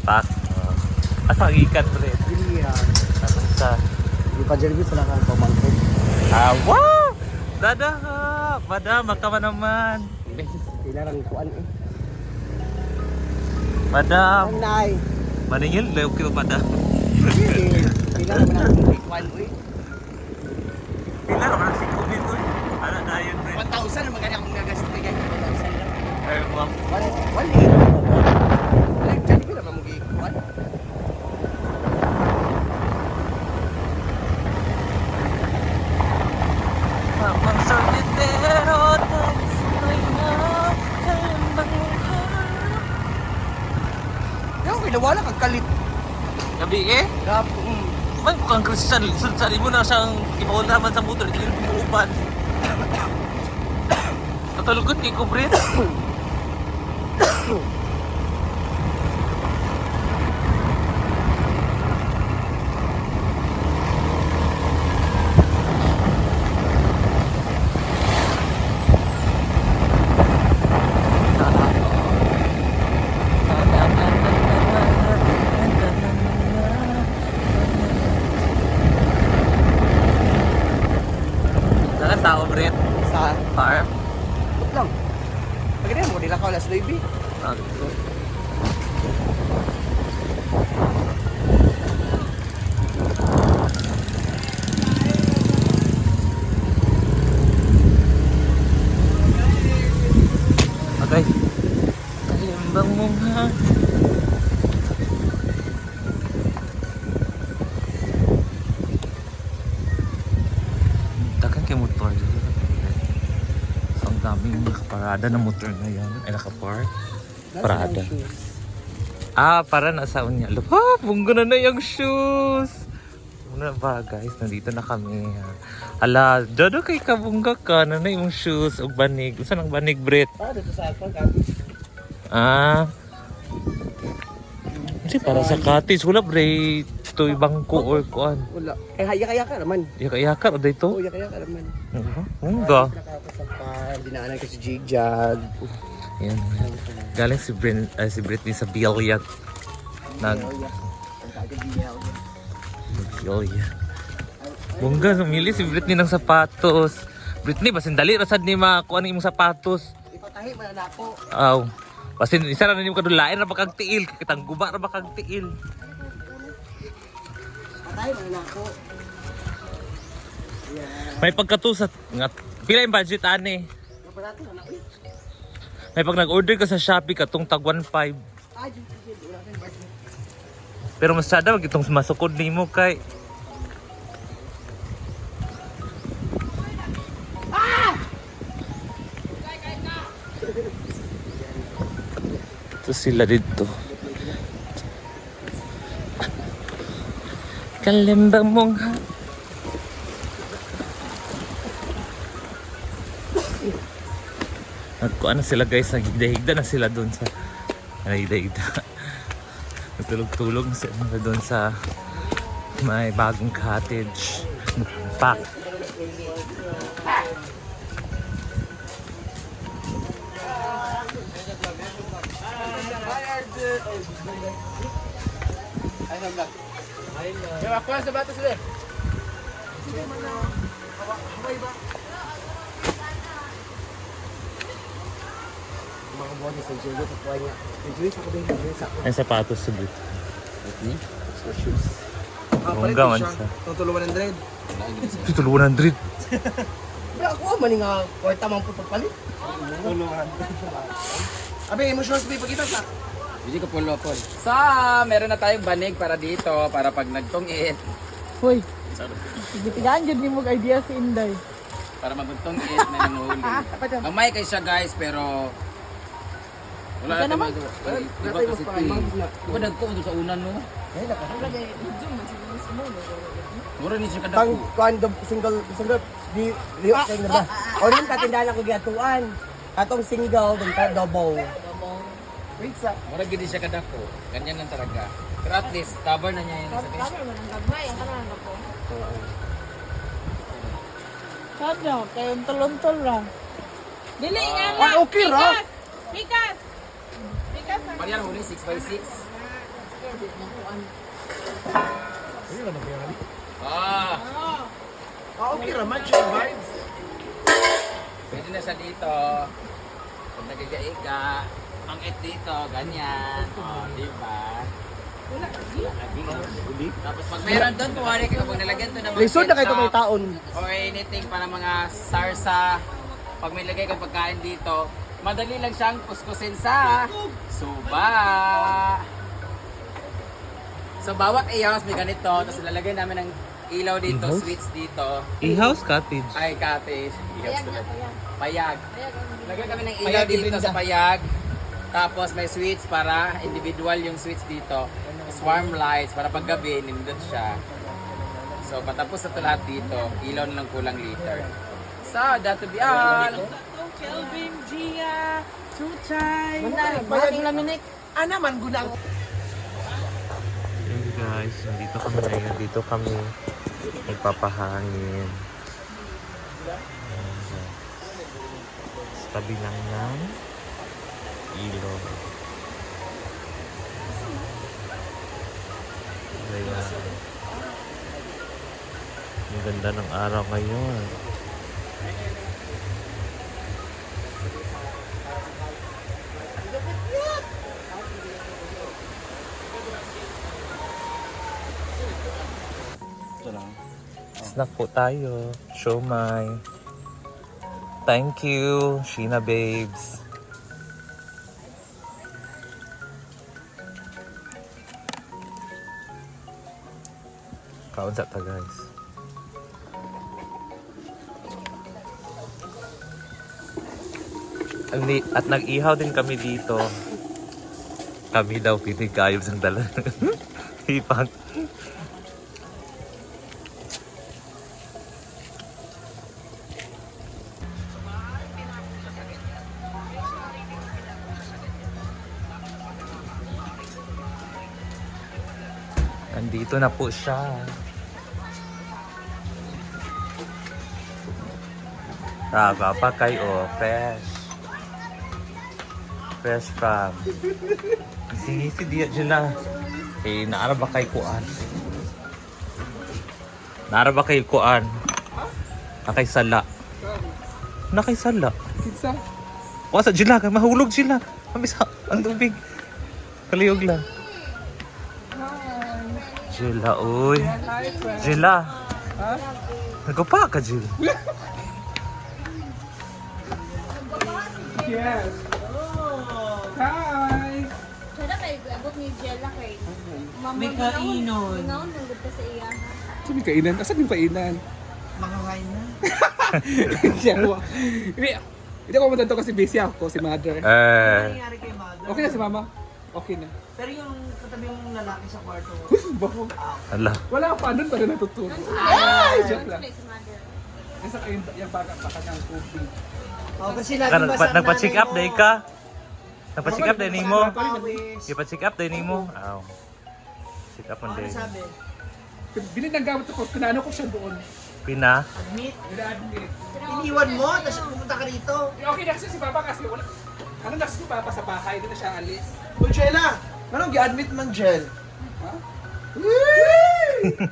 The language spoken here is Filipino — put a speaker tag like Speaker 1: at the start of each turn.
Speaker 1: stock. Asa ang ikan, pre?
Speaker 2: Bilihan.
Speaker 1: Tapos sa...
Speaker 2: Di pa dyan sila kang pamangkin.
Speaker 1: Wow! Dadaha! Madam, makaman naman.
Speaker 2: Kailangan kuan eh.
Speaker 1: Madam!
Speaker 2: Nay!
Speaker 1: Maningil, leo kayo, madam.
Speaker 2: Kailangan mo na kuan eh.
Speaker 1: Pila naman ang 5 dito eh. Ano na yun, pre?
Speaker 2: 1,000 naman kanya akong gagastos kay 1,000 lang.
Speaker 1: Ay, wow.
Speaker 2: Wali. Wala, dyan ko naman mag-ikuan.
Speaker 1: Habang solitero tayo sabay na kalimbang
Speaker 2: Yung kinawala kang kalit.
Speaker 1: Gabi eh?
Speaker 2: Gapo.
Speaker 1: Man, mukhang Christian. Sari mo na siyang ipaundaman sa motor. Hindi rin pumuupan. Katulugod kay Kubrit. Tao, Brit.
Speaker 2: Sa
Speaker 1: Farm.
Speaker 2: Ito lang. Pagkita mo, nila ka wala sa Loibi.
Speaker 1: Okay. Kalimbang mong ha. Dagan kay motor dito. So, ang daming nakaparada na motor na yan. Ay, nakapark. Parada. Ah, para nasa unya. Ah, bunggo na yung shoes. Una ba guys, nandito na kami. Hala, dodo kay kabungga ka na yung shoes o banig. Saan ang banig, Brit?
Speaker 2: Ah, dito sa akin.
Speaker 1: Ah. Kasi para sa cottage, wala bre. Ito bangko or kuan.
Speaker 2: Wala. Eh, hayaka-yaka naman.
Speaker 1: Yaka-yaka, o dito?
Speaker 2: Oo, yaka-yaka naman.
Speaker 1: Hungga.
Speaker 2: Nakakasapal, dinaanan ko si Jigjag.
Speaker 1: Yan. Galing si Britney sa Bielyag. Bielyag. Bungga, sumili si Britney ng sapatos. Britney, basin dali rasad ni makuha ng imong sapatos.
Speaker 2: Ipatahi man na ako.
Speaker 1: Aw. Basin isa na nimo kadulain ra bakag tiil, kitang guba ra bakag tiil.
Speaker 2: Patahi man na ako.
Speaker 1: May pagkatusat nga pila yung budget ani?
Speaker 2: Kapalato na ako.
Speaker 1: May pag nag-order ka sa Shopee katong tag 1.5.
Speaker 2: Ah, Jigjag, wala kang budget.
Speaker 1: Pero mas sada wag itong masukod nimo kay ito sila dito. Kalimbang mong ha. Nagkuhan na sila guys, naghigda-higda na sila doon sa naghigda-higda. Nagtulog-tulog na sila doon sa may bagong cottage. Pack.
Speaker 2: Kaya ako sa batas ulit. Haway ba? Mga buwan sa Julius sa kuha niya. Julius ako din Julius ako.
Speaker 1: Ay sapatos sa boot.
Speaker 2: So shoes.
Speaker 1: Hanggang man sa.
Speaker 2: Tutulo 100.
Speaker 1: Ito 100.
Speaker 2: Bra ako man nga kwarta man pud pagpalit. Tuluhan. Abi mo shoes bi pagkita sa.
Speaker 3: Hindi ko pulo po. So, meron na tayong banig para dito, para pag nagtungit.
Speaker 4: Hoy. Bitigaan jud nimo idea si Inday.
Speaker 3: Para magtungit na nanguhuli. Mamay kay siya guys, pero wala
Speaker 4: Ika
Speaker 3: natin
Speaker 4: naman.
Speaker 3: magawa. Iba kasi ito eh. Iba nagko doon sa unan no? Mura ni siya
Speaker 2: Pang
Speaker 3: kadako.
Speaker 2: kuan single di liyo kay na ba. O rin katindahan ako gatuan. Atong single dun ka double. Pizza.
Speaker 3: Mura gid siya kadako. Ganyan lang talaga. Pero at least cover na niya yung sabi.
Speaker 4: Tama man ang gagmay, ang kanan ako. Sadya, kayong tulon-tol lang. Dili nga lang.
Speaker 2: Ah, okay ra.
Speaker 4: Pikas! Pikas!
Speaker 3: Marian huli 6x6. Ah,
Speaker 2: Okay raman, chill vibes.
Speaker 3: pwede na siya dito. Pag nagigaiga, ang et dito, ganyan. Oh, di ba? Tapos pag meron doon, kuwari kayo pag nilagyan to ng mga
Speaker 2: Lisod na kayo
Speaker 3: ketchup
Speaker 2: may taon.
Speaker 3: or anything para mga sarsa, pag may lagay kang pagkain dito, madali lang siyang kuskusin sa suba. So bawat i-house may ganito, tapos lalagay namin ng ilaw dito,
Speaker 1: I-house?
Speaker 3: switch dito.
Speaker 1: E-house cottage.
Speaker 3: Ay, cottage. Ihouse talaga. Payag. Lagyan kami ng ilaw
Speaker 2: Payag,
Speaker 3: dito
Speaker 2: Ibrinda.
Speaker 3: sa payag. Tapos may switch para individual yung switch dito. Swarm lights para pag gabi, nindot siya. So patapos na ito lahat dito. Ilaw na lang kulang liter. So, that to be all.
Speaker 4: Kelvin, Gia, Chuchay.
Speaker 2: Bakit laminik? Naman, gunang.
Speaker 1: Hey guys, nandito kami ngayon. Dito kami nagpapahangin. Ayan, guys. Sa tabi lang ng ilog. Ayan. Ang ganda ng araw ngayon. Snack po tayo. Siomai. Thank you, Sheena Babes. Kaon sa ta guys. At nag-ihaw din kami dito. Kami daw pinigayod ng dala. Ipang. Nandito na po siya. Taba pa kayo, fresh. Fresh from. Singisi diya dyan na. Eh, naara ba kay kuan? Naara ba kay kuan? Nakay sala. Nakay sala.
Speaker 2: Pizza.
Speaker 1: Wasa dyan lang, mahulog dyan lang. Mabisa, ang tubig. Kaliyog lang. Jila, uy. Jila.
Speaker 2: Ha?
Speaker 1: Nagpa ka, Jil.
Speaker 2: Yes. Hi.
Speaker 5: Sada kay abot ni Jella kay.
Speaker 2: May kainon.
Speaker 5: Ngaon nang gud sa iya.
Speaker 6: Saan yung kainan? Asan yung kainan?
Speaker 2: Makakain na.
Speaker 6: Siya mo. Hindi ako matanto kasi busy ako, si mother.
Speaker 2: Nangyari kay mother.
Speaker 6: Okay na si mama? Okay na.
Speaker 2: Pero yung katabi mong lalaki sa kwarto.
Speaker 6: Bako.
Speaker 1: Ala.
Speaker 6: Wala pa doon para natutulog. Ay, joke lang.
Speaker 5: Sa mother.
Speaker 6: Nasa kayo yung baka ng tubig.
Speaker 2: Kasi lagi
Speaker 1: Nagpa-check up day ka? Nagpa-check up day ni mo?
Speaker 2: Pawis.
Speaker 1: Ipa-check up day ni mo? Aw. Check up on
Speaker 2: Ano
Speaker 1: day.
Speaker 2: sabi?
Speaker 6: Bilhin ng gamit ako, pinano ko siya doon.
Speaker 1: Pina?
Speaker 2: Admit.
Speaker 6: Pina-admit.
Speaker 2: Iniwan mo, tapos pumunta ka rito.
Speaker 6: Okay na kasi si Papa kasi wala. Ano na si Papa sa bahay, hindi na siya alis.
Speaker 2: Uy, Jella! Anong gi-admit man, Jel?
Speaker 6: Ha?
Speaker 2: Whee!